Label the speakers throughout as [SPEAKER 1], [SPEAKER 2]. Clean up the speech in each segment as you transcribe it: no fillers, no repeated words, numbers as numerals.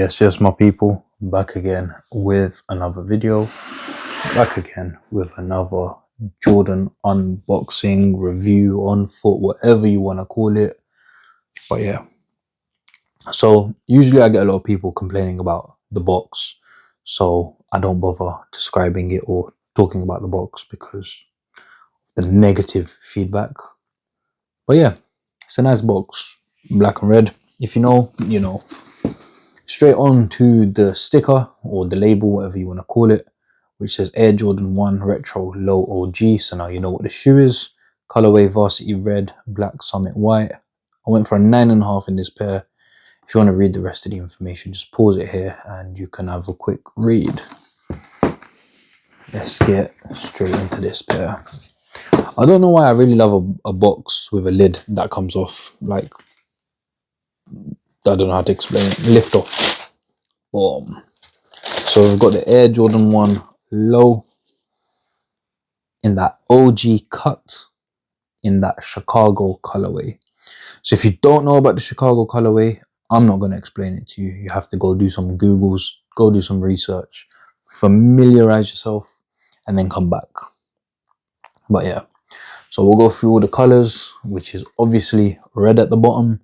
[SPEAKER 1] Yes, my people, back again with another video, back again with another Jordan unboxing, review, on foot, whatever you want to call it. But yeah, so usually I get a lot of people complaining about the box, so I don't bother describing it or talking about the box because of the negative feedback. But yeah, it's a nice box, black and red. If you know, you know. Straight on to the sticker or the label, whatever you want to call it, which says Air Jordan 1 Retro Low OG. So now you know what the shoe is. Colorway Varsity Red, Black Summit White. I went for a 9.5 in this pair. If you want to read the rest of the information, just pause it here and you can have a quick read. Let's get straight into this pair. I don't know why I really love a box with a lid that comes off. Like, I don't know how to explain it. Lift off. Boom. So we've got the Air Jordan 1 Low in that OG cut in that Chicago colorway. So if you don't know about the Chicago colorway, I'm not going to explain it to you. You have to go do some Googles, go do some research, familiarize yourself, and then come back. But yeah, so we'll go through all the colors, which is obviously red at the bottom.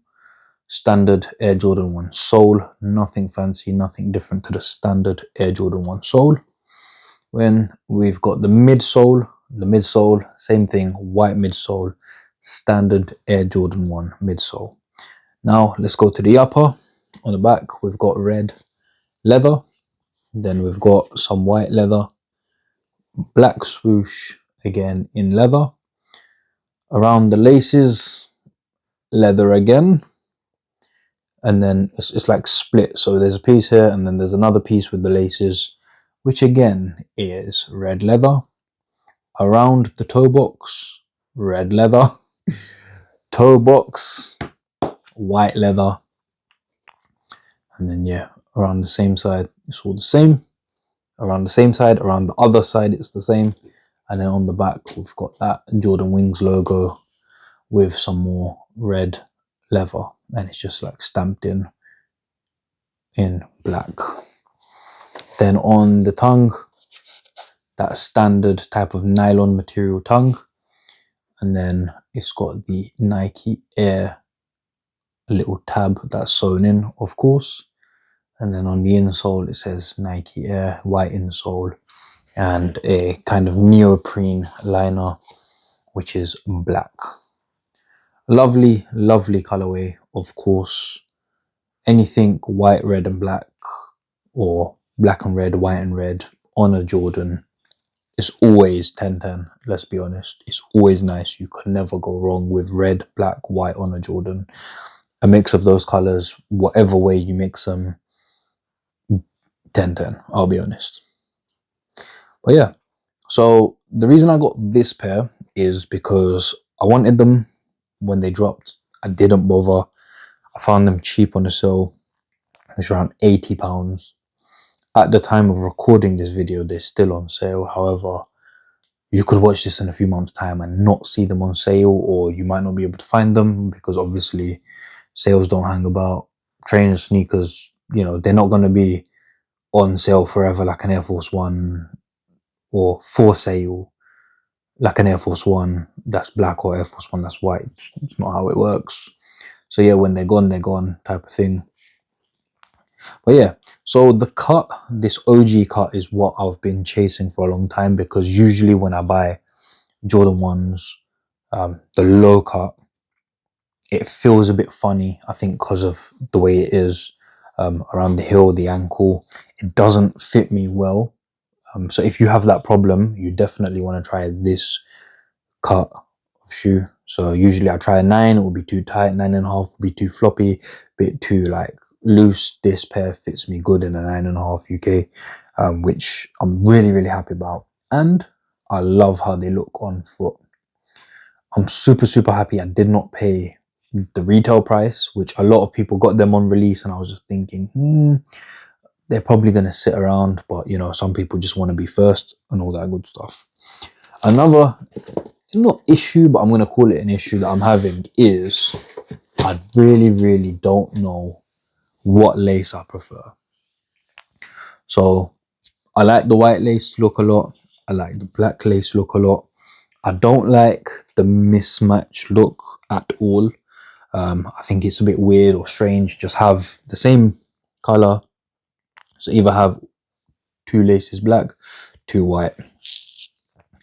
[SPEAKER 1] Standard Air Jordan 1 sole, nothing fancy, nothing different to the standard Air Jordan 1 sole. When we've got the midsole, same thing, white midsole, standard Air Jordan 1 midsole. Now let's go to the upper. On the back we've got red leather, then we've got some white leather, black swoosh again in leather. Around the laces, leather again, and then it's like split, so there's a piece here and then there's another piece with the laces, which again is red leather. Around the toe box, red leather. Toe box, white leather. And then yeah, around the same side it's all the same. Around the same side, around the other side it's the same. And then on the back we've got that Jordan Wings logo with some more red leather, and it's just like stamped in black. Then on the tongue, that standard type of nylon material tongue, and then it's got the Nike Air little tab that's sewn in, of course. And then on the insole it says Nike Air, white insole, and a kind of neoprene liner, which is black. Lovely colorway, of course. Anything white, red and black, or black and red, white and red on a Jordan is always 10/10. Let's be honest, it's always nice. You can never go wrong with red, black, white on a Jordan. A mix of those colors, whatever way you mix them, 10/10, I'll be honest. But yeah, so the reason I got this pair is because I wanted them when they dropped. I didn't bother. I found them cheap on the sale. It's around £80. At the time of recording this video, they're still on sale. However, you could watch this in a few months' time and not see them on sale, or you might not be able to find them because obviously sales don't hang about. Trainers, sneakers, you know, they're not going to be on sale forever like an Air Force One, or for sale like an Air Force One that's black or Air Force One that's white. It's not how it works. So yeah, when they're gone type of thing. But yeah, so the cut, this OG cut, is what I've been chasing for a long time, because usually when I buy Jordan 1s, the low cut, it feels a bit funny, I think because of the way it is around the heel, the ankle. It doesn't fit me well. So if you have that problem, you definitely want to try this cut of shoe. So usually I try a 9, it will be too tight. 9.5 will be too floppy, bit too like loose. This pair fits me good in a 9.5 UK, which I'm really happy about, and I love how they look on foot. I'm super happy I did not pay the retail price, which a lot of people got them on release, and I was just thinking, they're probably going to sit around, but you know, some people just want to be first and all that good stuff. Another, not issue, but I'm going to call it an issue that I'm having is I really don't know what lace I prefer. So I like the white lace look a lot. I like the black lace look a lot. I don't like the mismatch look at all. I think it's a bit weird or strange. Just have the same color. So either have 2 laces black, 2 white.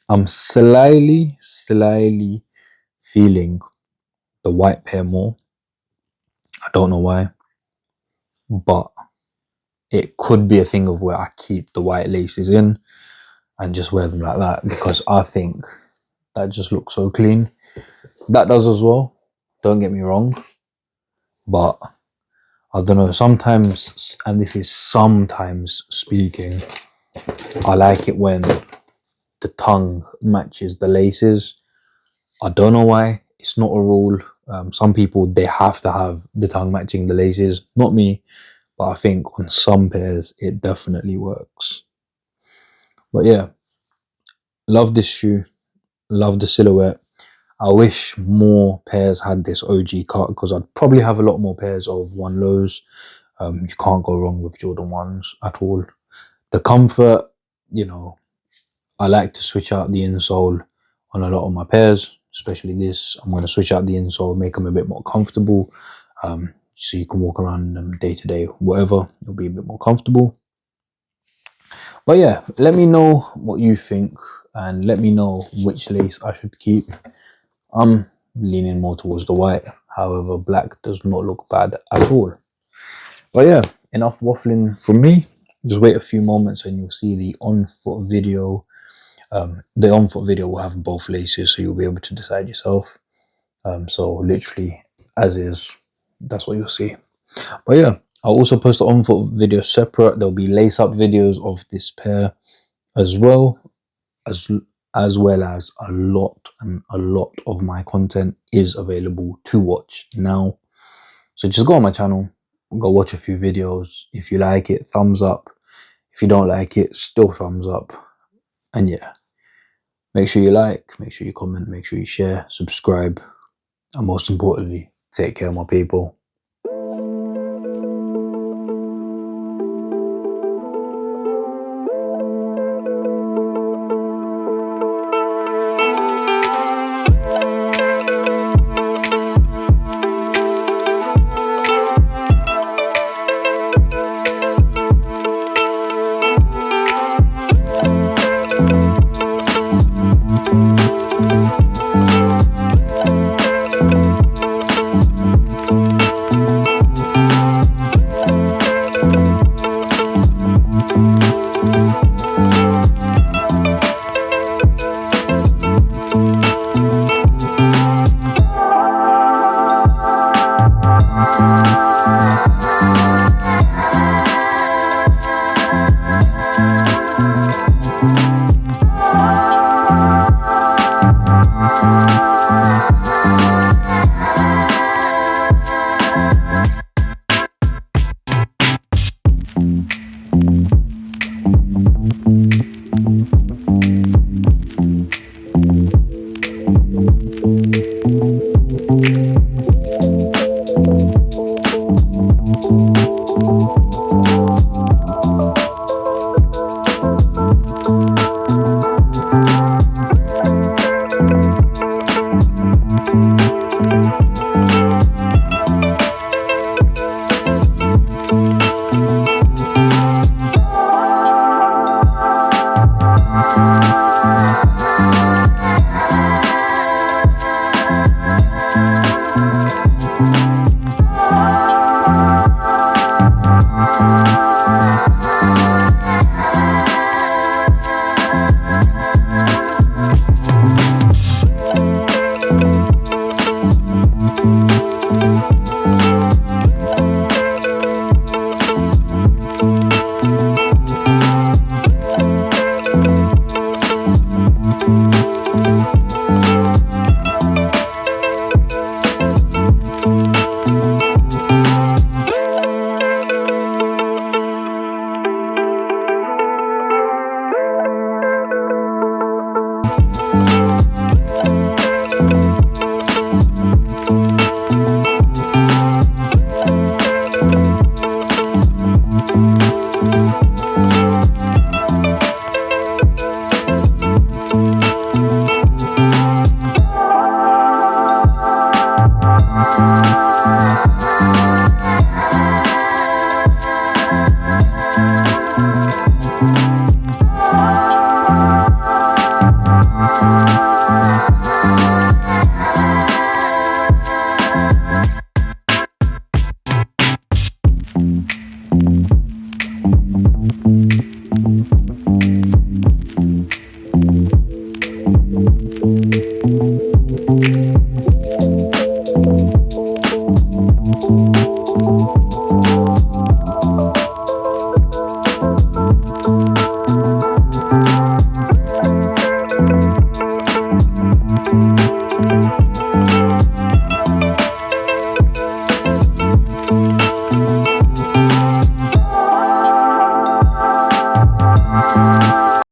[SPEAKER 1] I'm slightly feeling the white pair more. I don't know why, but it could be a thing of where I keep the white laces in and just wear them like that, because I think that just looks so clean. That does as well, don't get me wrong, but I don't know, sometimes, and this is sometimes speaking, I like it when the tongue matches the laces. I don't know why. It's not a rule. Some people, they have to have the tongue matching the laces. Not me, but I think on some pairs it definitely works. But yeah, love this shoe. Love the silhouette. I wish more pairs had this OG cut, because I'd probably have a lot more pairs of one lows. You can't go wrong with Jordan 1s at all. The comfort, you know, I like to switch out the insole on a lot of my pairs, especially this. I'm going to switch out the insole, make them a bit more comfortable, so you can walk around them day to day, whatever, it'll be a bit more comfortable. But yeah, let me know what you think, and let me know which lace I should keep. I'm leaning more towards the white, however black does not look bad at all. But yeah, enough waffling from me. Just wait a few moments and you'll see the on-foot video. The on-foot video will have both laces, so you'll be able to decide yourself. So literally as is, that's what you'll see. But yeah, I'll also post the on-foot video separate. There'll be lace-up videos of this pair as well as a lot of my content is available to watch now. So just go on my channel, go watch a few videos. If you like it, thumbs up. If you don't like it, still thumbs up. And yeah, make sure you like, make sure you comment, make sure you share, subscribe, and most importantly, take care, my people.